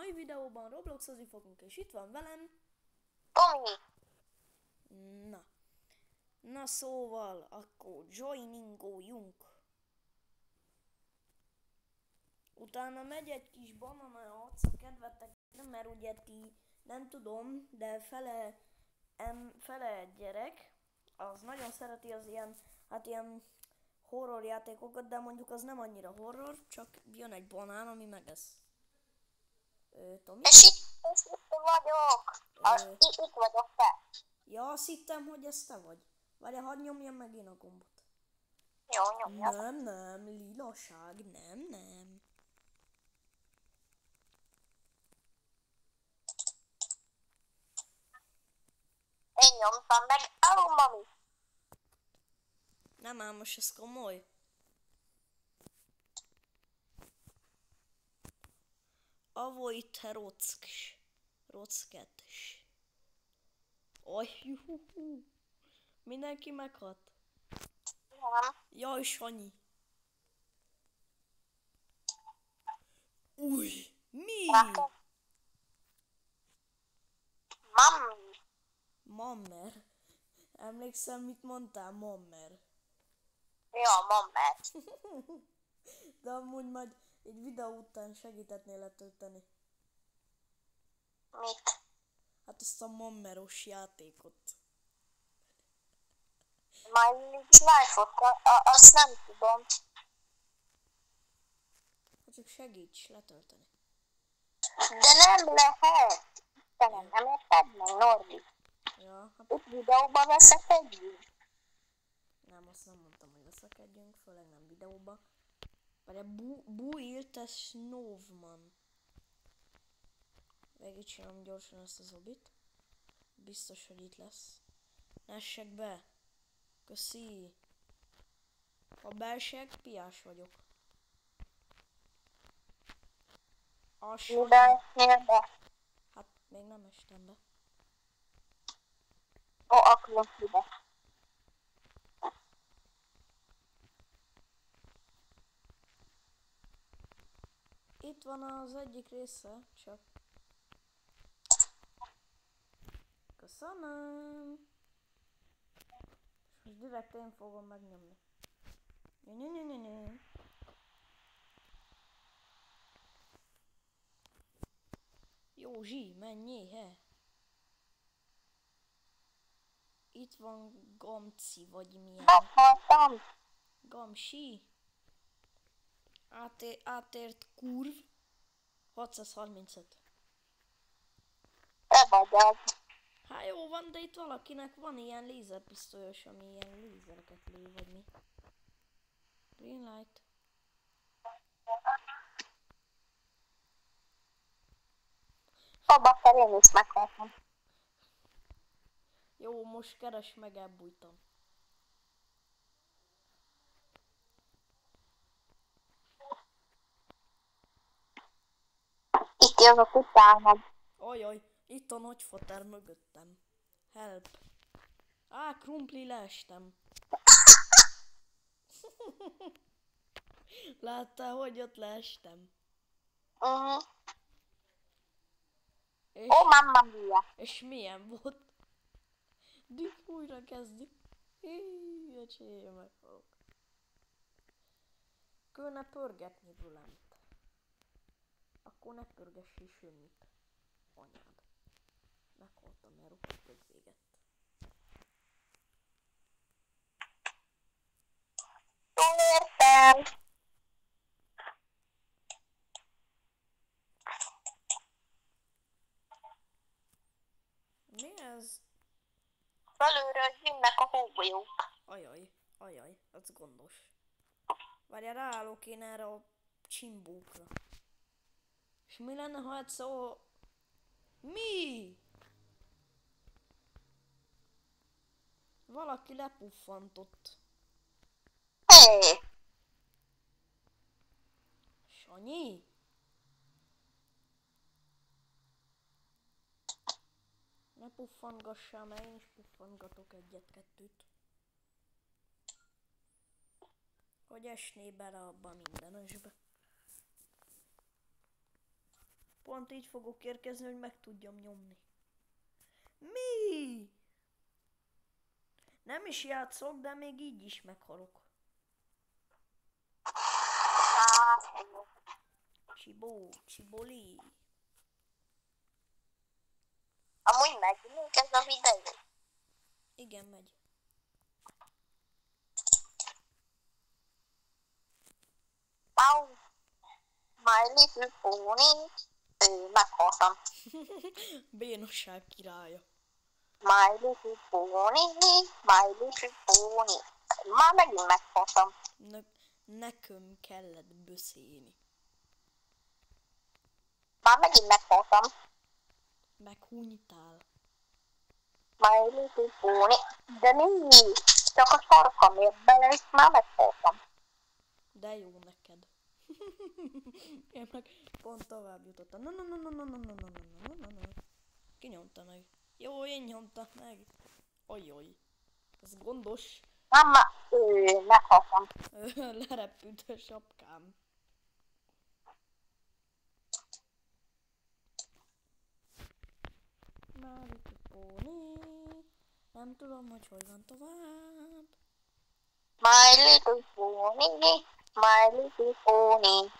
mai videóban Robloxozni fogunk, és itt van velem Tomi. Na szóval, akkor joiningoljunk. Utána megy egy kis banana arc a kedvetek, mert ugye ti nem tudom, de fele gyerek, az nagyon szereti az ilyen horror játékokat, de mondjuk az nem annyira horror, csak jön egy banán, ami megesz. Tomi? És itt vagyok. Itt vagyok te. Ja, azt hittem, hogy ez te vagy. Várjál, hadd nyomjam megint a gombot. Jó, nyomja. Nem, lilaság, nem. Én nyomtam meg. Álló, mami. Nem ám, most ez komoly. Avojte rocketes. Juhu. Mindenki meghalt. Nem. Jaj, Sanyi. Új, mi? Mami. Mammer. Emlékszem, mit mondtál, mammer? Ja, mammer. De amúgy majd egy videó után segítetnél letölteni. Mit? Hát azt a mammeros játékot. My Life-ot, azt nem tudom. Hát csak segíts letölteni. De nem lehet. Te nem érted meg, Norbi. Ja, hát Itt videóban veszekedjünk. nem, azt nem mondtam, hogy veszekedjünk, főleg nem videóba. Vagy a Built Snowman. Végigcsinálom gyorsan ezt az obit. Biztos, hogy itt lesz. Ne essek be. Köszi. Ha beesek, piás vagyok. Miben esnél be? Hát még nem estem be. Ó, akkor ide. Itt van az egyik része, csak... Köszönöm. És most direkt én fogom megnyomni. Józsi, menjél, he? Itt van Gamci, vagy milyen? Meghaltam. Gamsi. Átért kurv. 635. Te vagy az. Hát jó van, de itt valakinek van ilyen lézerpisztolyos, ami ilyen lézereket lő, vagy mi. Green light. Abba fel én is meghaltam. Jó, most keres meg, elbújtam. Itt jövök utánad. Ajaj, itt a nagy foter mögöttem. Help. Krumpli, leestem. Láttál, hogy ott leestem? És, Ó, mamma mia. és milyen volt? Újra kezdjük. Öcsém, meghalok. Kellene pörgetni Bülent. Akkor ne pörgessél semmit. Anyád. Meghaltam, mert rúgott egy véget. Értem. Mi ez? Belülről jönnek a hógolyók. Ajaj, az gondos. Várjál, ráállok én erre a csimbókra. És mi lenne, ha egyszer Mi? Valaki lepuffantott. Hé! Sanyi? Ne puffangassál, mert én is puffangatok egyet-kettőt. Hogy esné bele abba minden ösbe. pont így fogok érkezni, hogy meg tudjam nyomni. Mi? Nem is játszok, de még így is meghalok. Csibó, csiboli. Amúgy megy ez a videó. Igen, megy. Wow. My Little Pony. Meghaltam. Bénosság királya. My Little Pony. My Little Pony. Már megint meghaltam. Nekem kellett beszélni. Már megint meghaltam. Meghunytál. My Little Pony. De mi? Csak a sarkam ért bele, és már meghaltam. De jó neked. Én meg pont tovább jutottam. No. Ki nyomta meg? Jó, én nyomtam meg. Ajaj. Ez gondos. Már meghaltam. Lerepült a sapkám. My Little Pony. Nem tudom, hogy van tovább. My Little Pony. My Little Pony.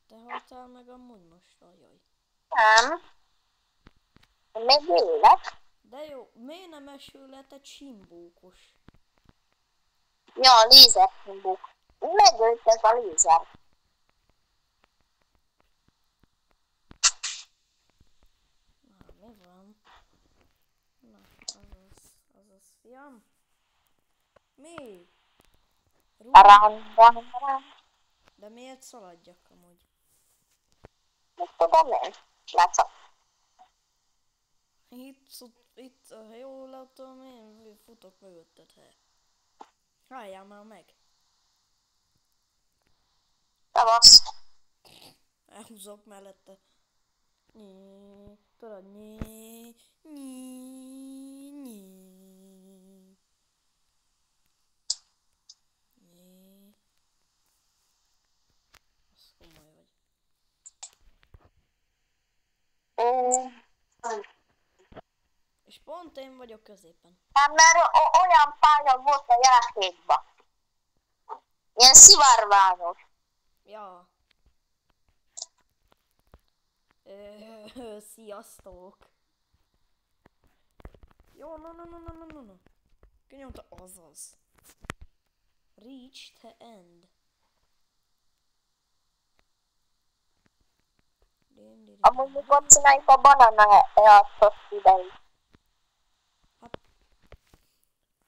Te haltál meg amúgy most, ajaj. Nem. Még élek. De jó, miért nem eső lett egy simbókos? Ja, a lézer simbók. Megölt ez a lézer. Na, mi van? Na, azaz, fiam. Mi? Rán. De miért szaladjak amúgy? Mit tudom én? Látszak. Itt, ha jól látom, én futok mögötted, Halljál már meg. Tavasz. Elhúzok mellette. Tudod, Az komoly vagy. És pont én vagyok középen. Hát mert olyan pálya volt a játékban. Ilyen szivárványos. Ja. Sziasztok. Jó, no. Kinyomta, azaz. Reach the end. Amúgy mikor csináljuk a banana játszott ideig. Hát,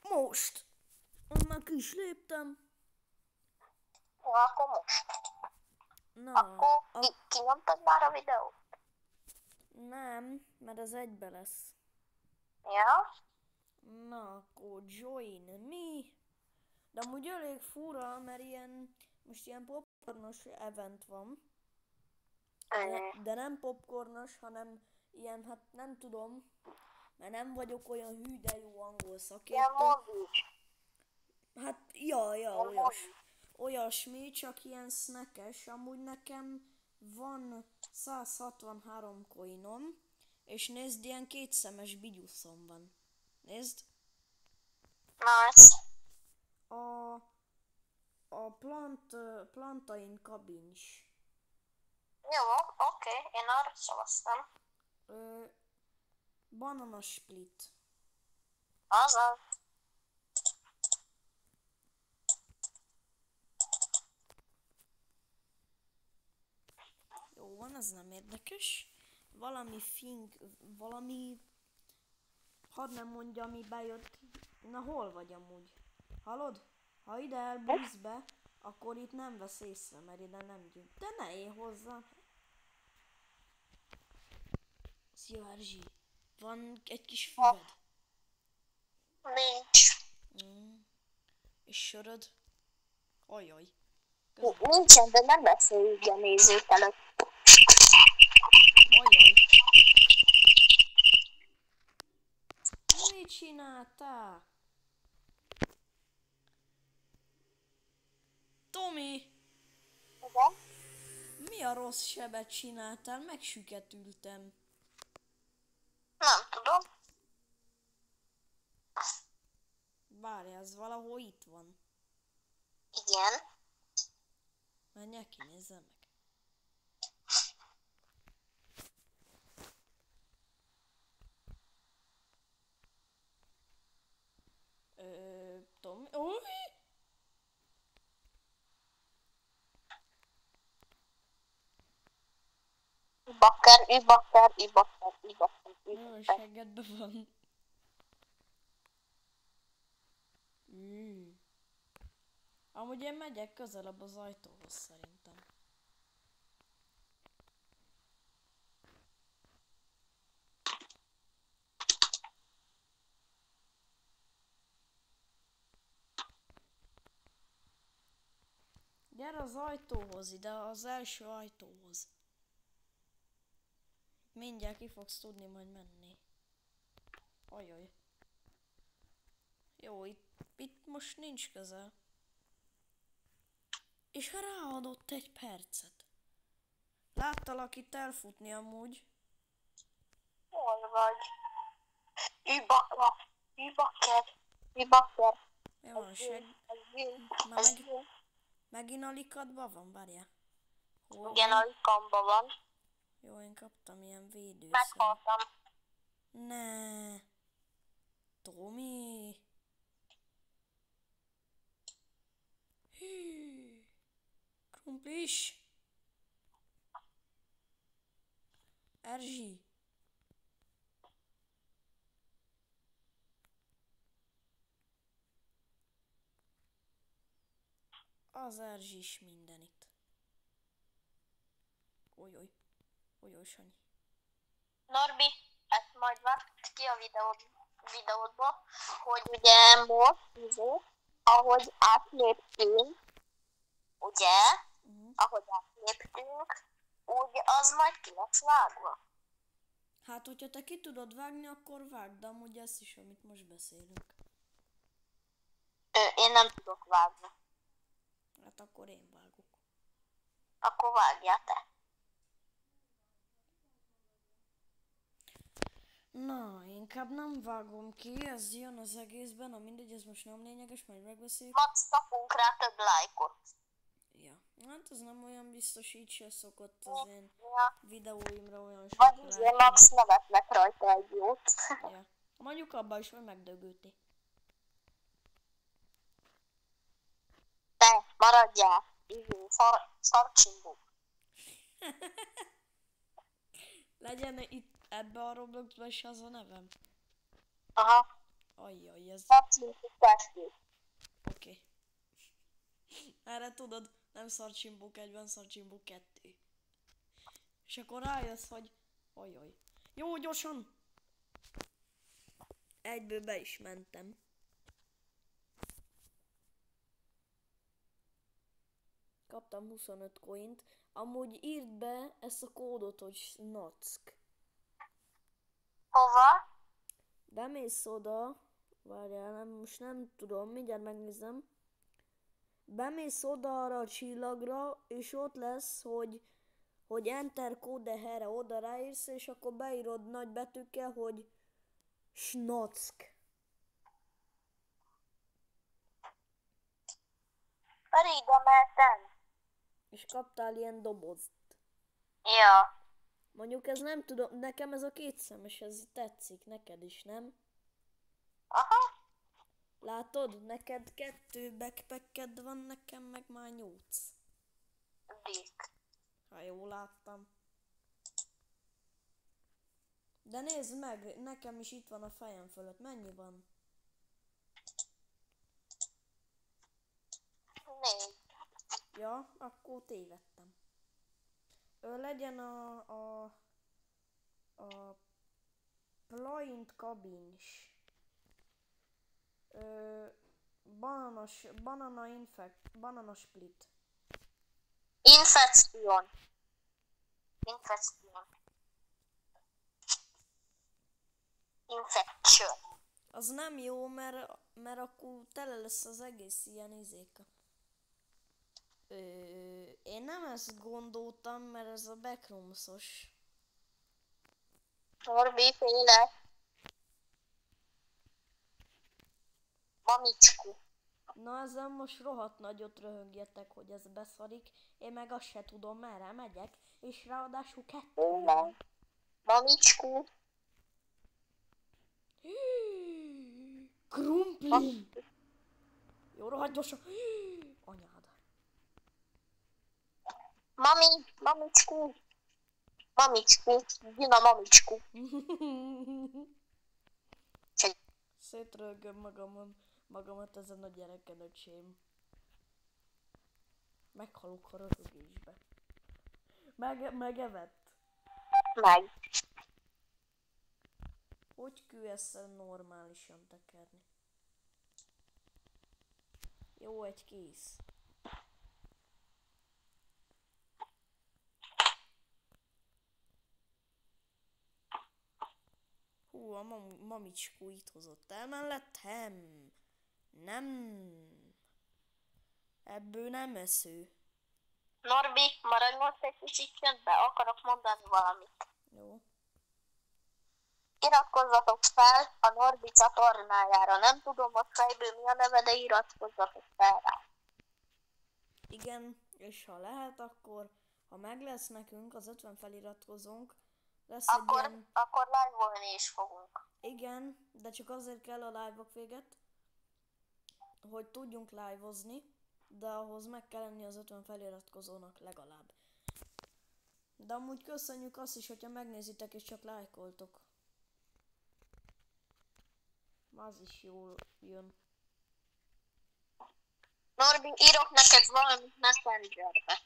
most. Már ki is léptem. Jó, akkor most. Na, Akkor kinyomtad már a videót? nem, mert ez egybe lesz. Ja? Na, akkor join me. De amúgy elég fura, mert most ilyen popcornos event van. De nem popcornos, hanem ilyen, hát nem tudom, mert nem vagyok olyan hű, de jó angol szakértő. Ilyen mozics. Hát, olyasmi, csak ilyen snackes. Amúgy nekem van 163 coinom, és nézd, ilyen kétszemes bigyuszom van. Nézd! Nice. A plantain kabincs. Jó, oké, én arra szavaztam. Banana split. Azaz. Jó van, ez nem érdekes. Valami... Hadd nem mondja, ami bejött. Na, hol vagy amúgy? Hallod? Ha ide elbújsz be, akkor itt nem vesz észre, mert ide nem gyűjt. De ne élj hozzá. Szia, Erzsi. Van egy kis füved? Nincs. És söröd? Ajaj. Nincsen, de nem beszéljük a nézők előtt. Ajaj. Mit csináltál? Tomi! Igen? rossz sebet csináltál, megsüketültem. Nem tudom. Várj, ez valahol itt van. Igen. Menjek ki, nézzem meg. Tom... Új! Bakker. Nagyon seggedbe van. Amúgy én megyek közelebb az ajtóhoz szerintem. Gyere az ajtóhoz, ide az első ajtóhoz. Mindjárt ki fogsz tudni majd menni. Ajaj. Jó, itt most nincs közel. És ráadott egy percet. Láttalak itt elfutni amúgy. Hol vagy? Bakker. Jó, van, megint a likadban van, várjál. Igen, a likamba van. Jó, én kaptam ilyen védőszert. Meghaltam. Ne. Tomi. Hű. Krumplis. Erzsi. Az Erzsi is mindenit. Olyoj. Olyoj, Sanyi. Norbi, ezt majd vágd ki a videódba, hogy ugye most, ahogy átléptünk, ugye, úgy az majd ki lesz vágva. Hát, hogyha te ki tudod vágni, akkor vágd, de amúgy ez is, amit most beszélünk. Én nem tudok vágni. Hát akkor én vágok. Akkor vágjál te. Na, inkább nem vágom ki, ez jön az egészben, na mindegy, ez most nem lényeges, majd megbeszéljük. Max, kapunk rá több lájkot. Ja, hát ez nem olyan biztos, így se szokott az én videóimra olyan sok vagy ugye Max nevetnek rajta egy jót. Ja, mondjuk abban is, hogy megdögülti. Te, maradjál! Szarcsimbó. Legyen itt ebbe a Robloxba is az a nevem. Aha. Ajjaj, ez... Szarcsimbó 2. Oké. Erre tudod, nem Szarcsimbó 1, van Szarcsimbó 2. És akkor rájössz, hogy... Ajjaj. Jó, gyorsan! Egyből be is mentem. Kaptam 25 coint. Amúgy írd be ezt a kódot, hogy SNOCK. Hova? Bemész oda, várjál, most nem tudom, mindjárt megnézem. Bemész oda arra a csillagra, és ott lesz, hogy enter code here, oda ráírsz, és akkor beírod nagy betűkkel, hogy SNOCK. Pedig ide mehetem. És kaptál ilyen dobozt. Ja. Mondjuk ez nem tudom, nekem ez a kétszemes, ez tetszik, neked is, nem? Aha. Látod, neked 2 backpacked van, nekem meg már 8. Dick. Ha jól láttam. De nézd meg, nekem is itt van a fejem fölött, mennyi van? 4. Ja, akkor tévedtem. Legyen a Plaint Cabins. Banana Split. Infection. Az nem jó, mert akkor tele lesz az egész ilyen izéka. Én nem ezt gondoltam, mert ez a backroomsos. Norbi féle. Mamicskú. Na ezen most rohadt nagyot röhögjetek, hogy ez beszarik. Én meg azt se tudom, merre megyek. És ráadásul 2 Féle. van. Mamicskú. Krumpli! Jó, rohadt gyorsan. Anyád. Mamicskú. Mamicskú. Dina mamicskú. Szétrögöm magamat ezen a gyereken, öcsém. Meghalok a röhögésbe. Megevett. Meg. Hogy kül normálisan tekerni? Jó, egy kész. Hú, a mamicskó itt hozott el mellettem. Nem. Ebből nem esző. Norbi, maradj most egy kicsit csöndbe, akarok mondani valamit. Jó. Iratkozzatok fel a Norbi csatornájára. Nem tudom most fejből mi a neve, de iratkozzatok fel rá. Igen, és ha lehet, akkor ha meg lesz nekünk az 50 feliratkozónk, lesz egy ilyen... Akkor live-olni is fogunk. Igen, de csak azért kell a live-ok véget, hogy tudjunk live-ozni, de ahhoz meg kell lenni az 50 feliratkozónak legalább. De amúgy köszönjük azt is, hogyha megnézitek és csak lájkoltok. Az is jól jön. Norbi, írok neked valamit Messengerbe.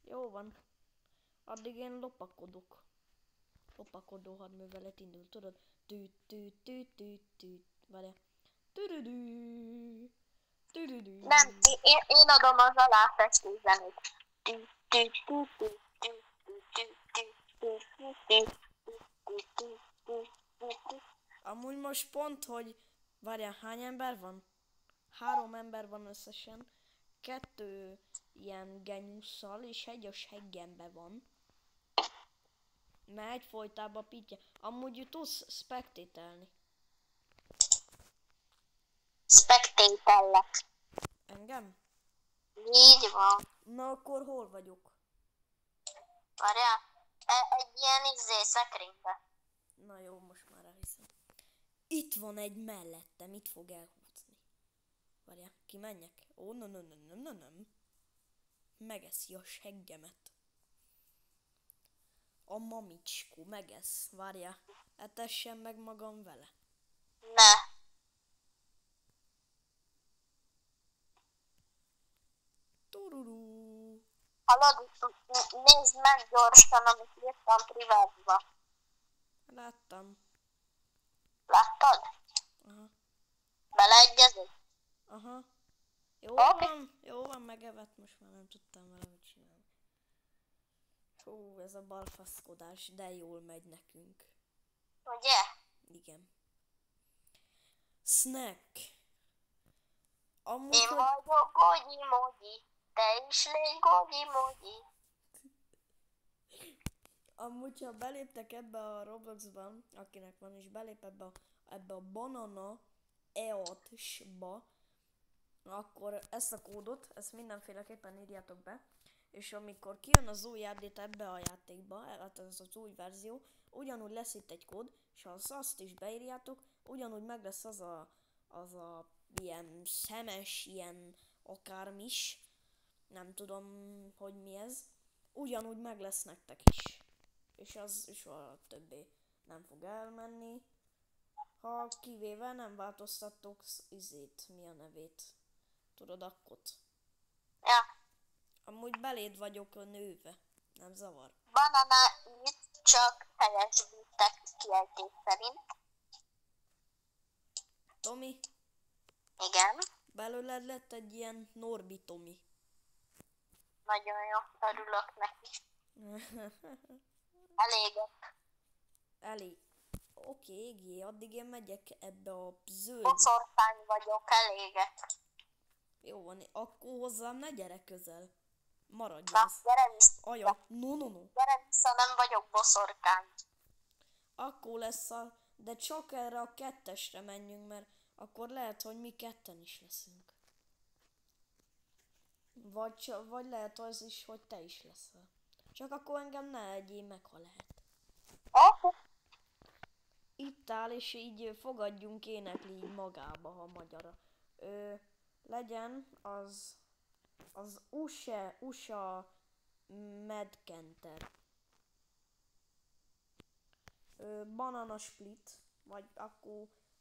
Jó van. Addig én lopakodok. Lopakodó hadművelet indul, tudod? Tűt. Várjál. Tüdüdű. Tüdüdű. Nem, én adom az aláfestő zenét. Amúgy most pont, hogy... Várjál, hány ember van? 3 ember van összesen. 2 ilyen genyusszal, és egy a seggembe van. Megy folytában pitya. Amúgy tudsz spectatelni. Spectatellek. Engem? Így van. Na akkor hol vagyok? Várjál, egy ilyen szekrénybe. Na jó, most már elhiszem. Itt van egy mellettem, itt fog elhúzni. Várjál, kimenjek? Ó, nem. Megeszi a seggemet. A mamicskó megesz. Várjál, etessem meg magam vele. Ne. Tururú. Hallod, nézd meg gyorsan, amit írtam privátba. Láttam. Láttad? Aha. Beleegyezünk? Aha. Oké. Jó van, megevett, most már nem tudtam vele mit csinálni. Hú, ez a balfaszkodás, de jól megy nekünk. Ugye? Igen. Snack. Amúgy, Én vagyok Gogyi-Mogyi, te is légy Gogyi-Mogyi. Amúgy, ha beléptek ebbe a Robloxban, akinek van is belép ebbe a Banana EOT-sba, akkor ezt a kódot, ezt mindenféleképpen írjátok be, és amikor kijön az új update ebbe a játékba, hát ez az új verzió, ugyanúgy lesz itt egy kód, és ha azt is beírjátok, ugyanúgy meg lesz az a ilyen szemes, ilyen akármis, nem tudom, hogy mi ez, ugyanúgy meg lesz nektek is. És az soha többé nem fog elmenni, ha kivéve nem változtattok mi a nevét. Tudod, akkot. Ja. Amúgy beléd vagyok a nőve, nem zavar. Banana itt csak helyesbítek kiejtés szerint. Tomi, Igen. belőled lett egy ilyen Norbi Tomi. Nagyon jó, örülök neki. Elégek. Elég. Oké, addig én megyek ebbe a zöld... Boszorkány vagyok, elégek. Jó van, akkor hozzám ne gyere közel. Maradj Na, ez. gyere vissza. Ajaj, no. Gyere vissza, nem vagyok boszorkány. Akkor lesz de csak erre a 2-esre menjünk, mert akkor lehet, hogy mi 2-en is leszünk. Vagy lehet az is, hogy te is leszel. Csak akkor engem ne egyél meg, ha lehet. Itt áll, és így fogadjunk énekli így magába, ha magyara. Legyen az USA Medkenter. Banana split, vagy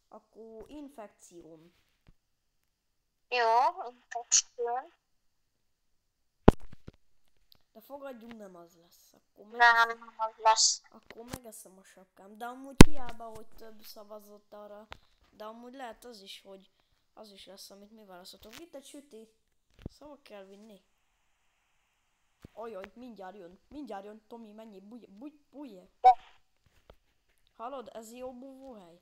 akkor infekción. Jó, infekción. De fogadjunk, nem az lesz. Nem, az lesz. Akkor megeszem a sapkám. De amúgy hiába, hogy több szavazott arra. De amúgy lehet az is, hogy az is lesz, amit mi választhatunk. Itt egy süti. Szóval kell vinni. Ajaj, mindjárt jön. Tomi, menjél, bújj. Hallod, ez jó búvóhely?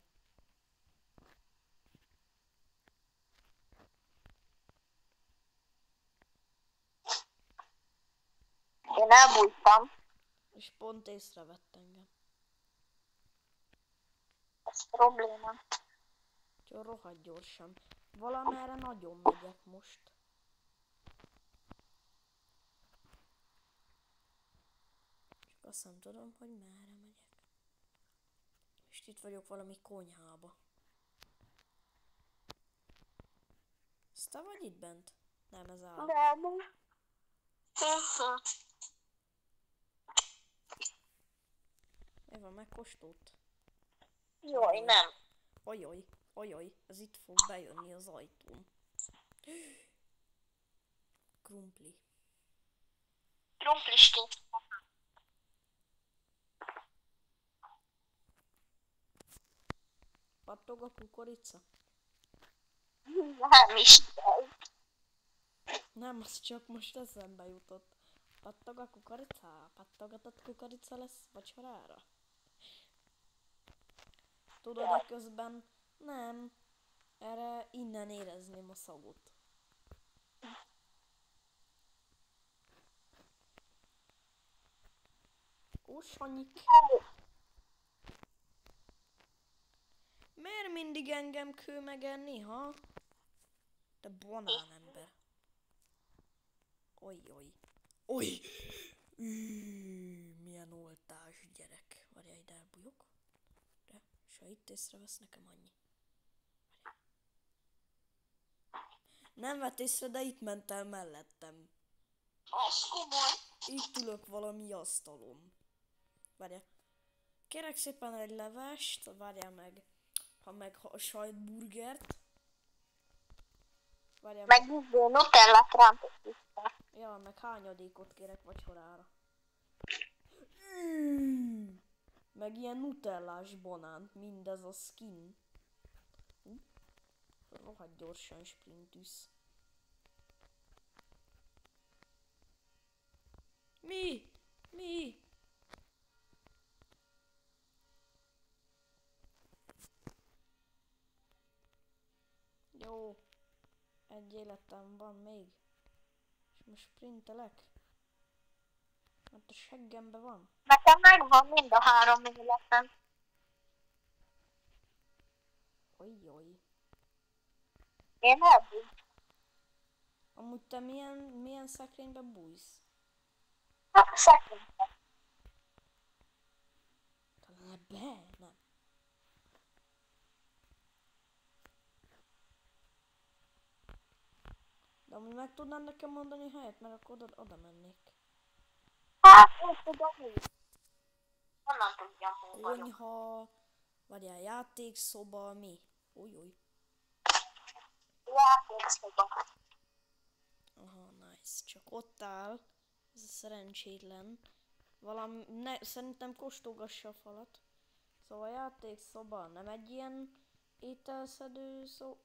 Én elbújtam. És pont észrevett engem. Ez probléma. Csak rohadt gyorsan. Valamerre nagyon megyek most. Csak azt nem tudom, hogy merre megyek. És itt vagyok valami konyhába. Ez te vagy itt bent? Nem, ez áll. Nem. Mi van, megkóstolt? Jaj, nem. Ajaj, ez itt fog bejönni az ajtón. Krumpli. Krumpliski. Pattog a kukorica? Nem is. Nem, az csak most eszembe jutott. Pattog a kukorica? Pattogatott kukorica lesz vacsorára? Tudod, de közben nem. Erre innen érezném a szagot. Ó, Sanyik. Miért mindig engem kő megenni, ha? Te banán ember. Oly. Milyen oltás, gyerek. Várjál, ide elbújok. De, és ha itt észrevesz, nekem annyi. Várjál. Nem vett észre, de itt ment el mellettem. Az komoly. Itt ülök valami asztalon. Várjál. Kérek szépen egy levest, várjál meg. Ha meg a sajtburgert. Várjál meg. Nutellát rántott vissza. Ja, meg hányadékot kérek vacsorára. Meg ilyen nutellás banánt, mindez a skin. Rohadt gyorsan sprintüsz. Mi? Jó. Egy életem van még. És most sprintelek. Mert a seggembe van. Nekem megvan mind a 3 életem. Oly. Én elbújtam. Amúgy te milyen szekrénybe bújsz? Szerintem. Nem. De amúgy meg tudnád nekem mondani helyet, mert akkor oda mennék. Hát, én tudom így. Honnan tudjam, hol vagyok. Konyha, várjál, játékszoba, mi? Új. Játékszoba. Aha, nice. Csak ott áll, ez a szerencsétlen. Szerintem kóstolgassa a falat. Szóval játékszoba, nem egy ilyen ételszedő szoba.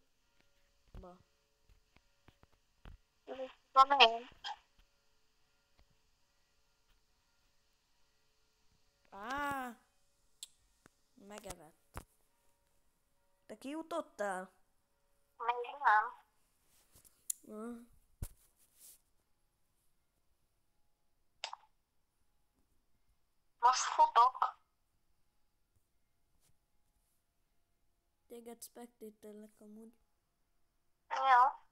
Van én. Megevett. Te kijutottál? Még nem. Ah, Most futok. téged spectatorlek amúgy. Ja.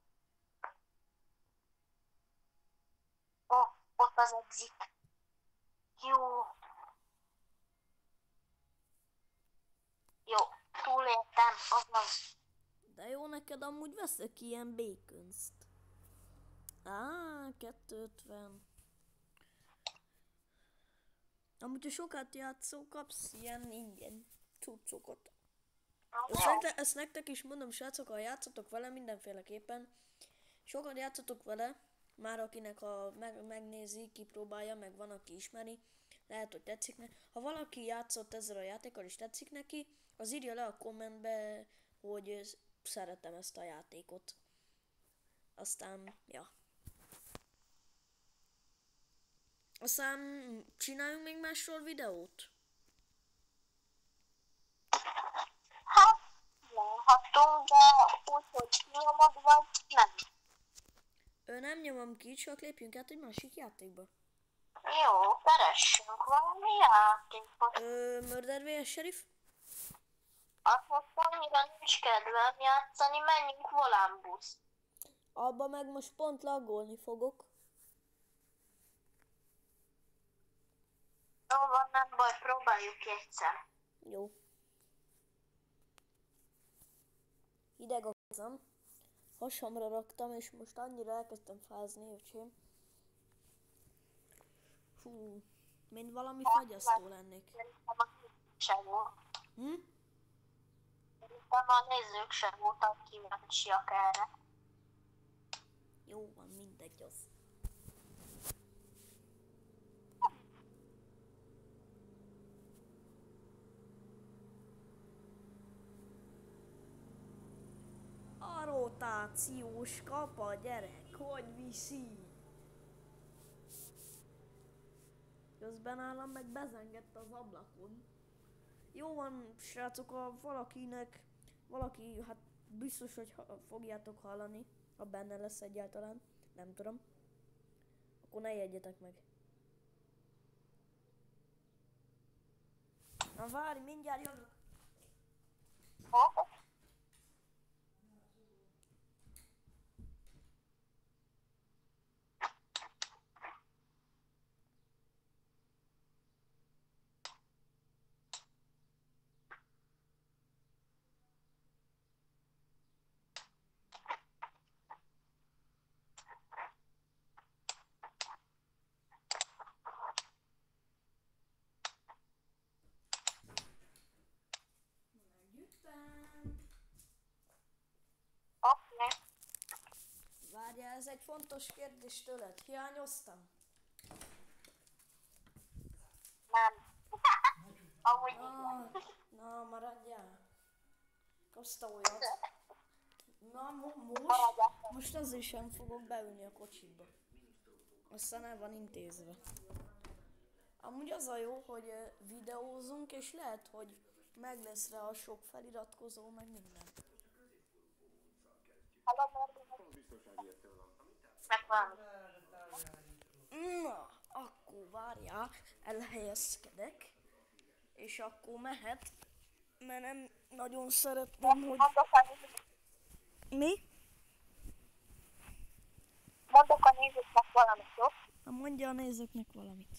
Ó, ott az exit. Jó. Jó, túléltem, azaz. De jó, neked amúgy veszek ilyen baconszt. Á, 250. Amúgy, ha sokat játszol, kapsz ilyen ingyen cuccokat. Ezt nektek is mondom, srácok, ha játszotok vele mindenféleképpen, sokat játszotok vele, már akinek megnézi, kipróbálja, meg van, aki ismeri, lehet, hogy tetszik neki. Ha valaki játszott ezzel a játékkal és tetszik neki, az írja le a kommentbe, hogy szeretem ezt a játékot. Aztán, ja. Aztán csináljunk még másról videót? Hát, lehatunk, de úgy, hogy nyomod vagy nem. Nem nyomom ki, csak lépjünk át egy másik játékba. Jó, keressünk valami játékot. Murder vs. Sheriff? Azt most annyira nincs kedvem játszani, menjünk volánbusz. Abba meg most pont laggolni fogok. Jó van, nem baj, próbáljuk ki egyszer. Jó. Hideg a kezem. Hasamra raktam, és most annyira elkezdtem fázni, öcsém. Hú, mint valami fagyasztó lennék. Szerintem a nézők sem volt. Szerintem a nézők sem voltak kíváncsiak erre. Jó van, mindegy az. A rotációs kap a gyerek, hogy viszi? Közben állam meg bezengett az ablakon. Jó van, srácok, ha valaki, hát biztos, hogy fogjátok hallani, ha benne lesz egyáltalán, nem tudom, akkor ne jegyetek meg. Na várj, mindjárt jövök. Oké. Várjál, ez egy fontos kérdés tőled. Hiányoztam? Nem. Amúgy igen. Na, maradjál. Kapsz olyat. Na, most azért sem fogok beülni a kocsiba. Aztán el van intézve. Amúgy az a jó, hogy videózunk, és lehet, hogy meg lesz rá a sok feliratkozó, meg minden. Megvan. Na, akkor várjál, elhelyezkedek, és akkor mehet, mert nem nagyon szeretném, hogy... Mi? Mondok a nézőknek valamit, jó? Na, mondja a nézőknek valamit.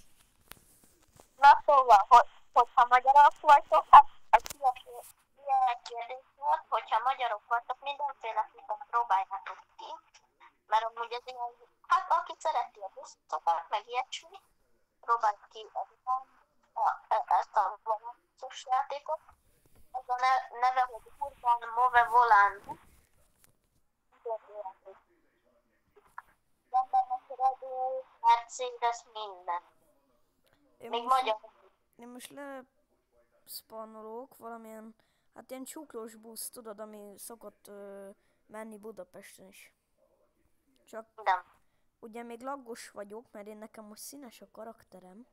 Na szóval, hogyha magyarok vagytok, hát egy ilyen kérdés volt, hogyha magyarok vagytok, mindenféleképpen próbáljátok ki, mert amúgy ez ilyen, hát aki szereti a buszokat, meg ilyesmi, próbálj ki ezt a vonatos játékot. Ez a neve, hogy Urban Move Volant. Bennek Mercedes, minden. Még magyar. Én most leszpannolok valamilyen, hát ilyen csuklós busz, tudod, ami szokott menni Budapesten is. Csak Nem. ugye még laggos vagyok, mert én nekem most színes a karakterem.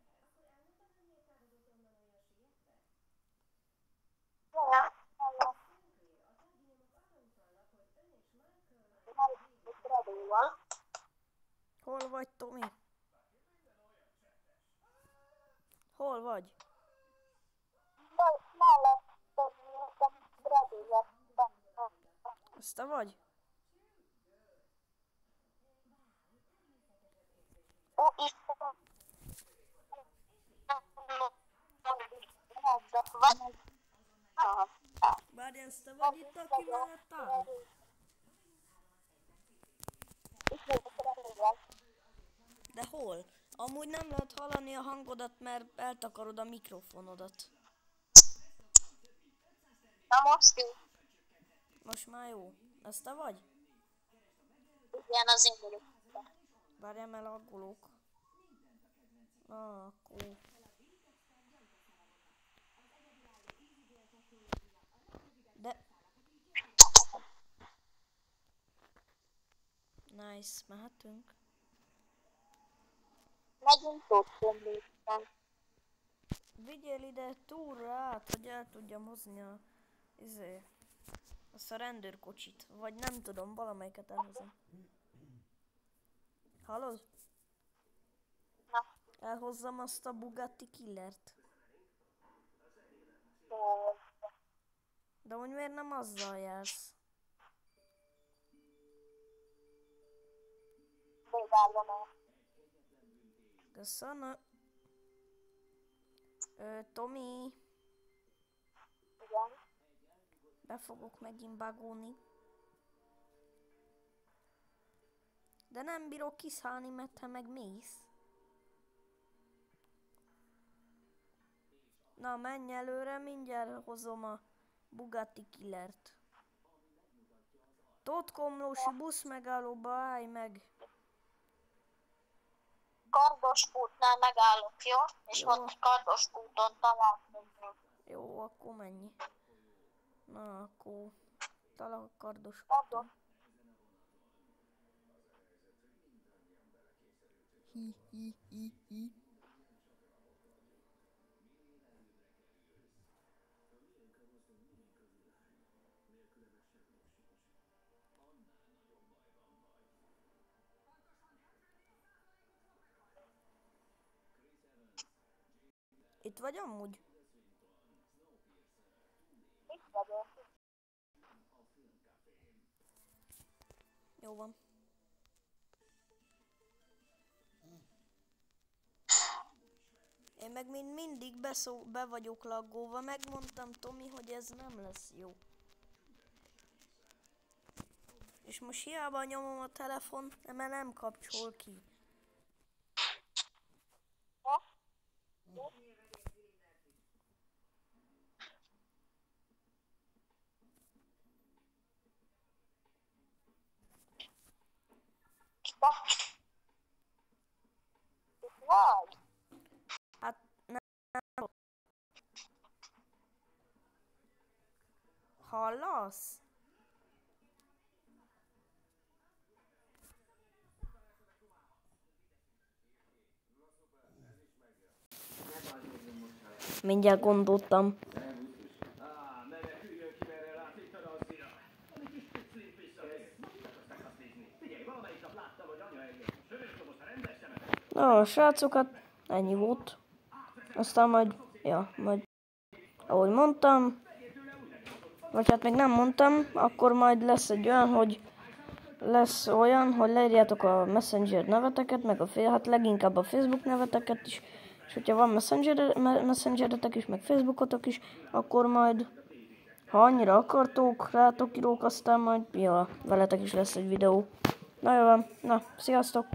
Hol? Hol vagy, Tomi? Hol vagy? Mellett Bradélyet. Ez te vagy? Ó, itt van. Várj, ez te vagy itt, aki mellett áll? De hol? Amúgy nem lehet hallani a hangodat, mert eltakarod a mikrofonodat. Na most jó. Most már jó. Ez te vagy? Igen, az én vagyok. Várjál, mert laggolok. Na, akkor... De... Nice, mehetünk. Megyünk Tottenham. Vigyél ide túlra át, hogy el tudjam hozni azt a rendőrkocsit. Vagy nem tudom, valamelyiket elhozom. Hallod? Na. Elhozzam azt a Bugatti Killert. De hogy miért nem azzal jársz? Köszönöm. Tomi. Igen. Be fogok megint bagolni. De nem bírok kiszállni, mert te meg mész. Na, menj előre, mindjárt hozom a Bugatti Killert. Totkomlósi buszmegállóba állj meg. Kardos útnál megállok, jó? És Jó. ott Kardos úton találkozunk. Jó, akkor menj. Na, akkor talán kardos. Kardos. Hi. Itt vagy amúgy? Itt vagyok. Jó van. Én meg mindig be vagyok laggolva. Megmondtam Tomi, hogy ez nem lesz jó. És most hiába nyomom a telefon, mert nem kapcsol ki. Itt vagy? Hát nem. Hallasz? Mindjárt gondoltam. Na, srácokat, ennyi volt. Aztán majd, ahogy mondtam, vagy hát még nem mondtam, akkor majd lesz olyan, hogy leírjátok a Messenger neveteket, meg hát leginkább a Facebook neveteket is, és hogyha van Messengeretek is, meg Facebookotok is, akkor majd, ha annyira akartok, rátok írók, aztán majd, veletek is lesz egy videó. Na jó van, na, sziasztok!